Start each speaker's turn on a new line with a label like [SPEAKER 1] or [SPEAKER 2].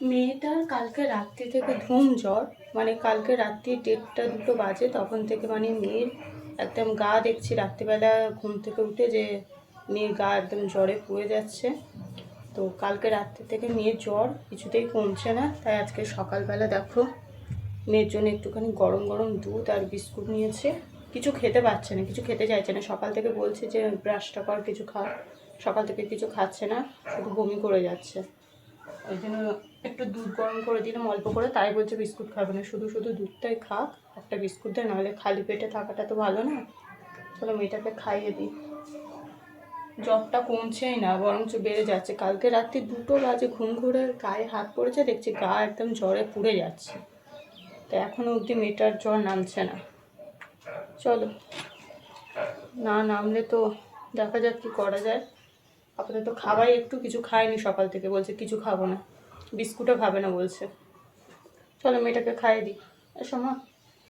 [SPEAKER 1] মেয়েটার কালকে রাত্রি থেকে ধুম জ্বর, মানে কালকে রাত্রি 1:30-2 বাজে, তখন থেকে মানে মেয়ের একদম গা দেখছি রাত্রিবেলা ঘুম থেকে উঠে যে মেয়ের গা একদম জ্বরে পুড়ে যাচ্ছে। তো কালকে রাত্রি থেকে মেয়ের জ্বর কিছুতেই কমছে না, তাই আজকে সকালবেলা দেখো মেয়ের জন্য একটুখানি গরম গরম দুধ আর বিস্কুট নিয়েছে। কিছু খেতে পারছে না, কিছু খেতে চাইছে না, সকাল থেকে বলছে যে ব্রাশটা কর, কিছু খা। সকাল থেকে কিছু খাচ্ছে না, শুধু বমি করে যাচ্ছে। ওই জন্য একটু দুধ গরম করে দিলাম অল্প করে, তাই বলছে বিস্কুট খাবে না, শুধু শুধু দুধটাই খাক, একটা বিস্কুট দেয়, নাহলে খালি পেটে থাকাটা তো ভালো না। চলো মেয়েটাকে খাইয়ে দিই। জ্বরটা কমছেই না, বরঞ্চ বেড়ে যাচ্ছে। কালকে রাত্রি 2 বাজে ঘুম ঘুরে গায়ে হাত পড়েছে, দেখছি গা একদম জ্বরে পুড়ে যাচ্ছে। তো এখনও অবধি মেয়েটার জ্বর নামছে না। চলো, না নামলে তো দেখা যাক কী করা যায়। আপাতত খাবাই একটু কিছু খায়নি সকাল থেকে, বলছে কিছু খাবো না, বিস্কুটও খাবে না বলছে। চলো মেয়েটাকে খাইয়ে দিই। এসো মা।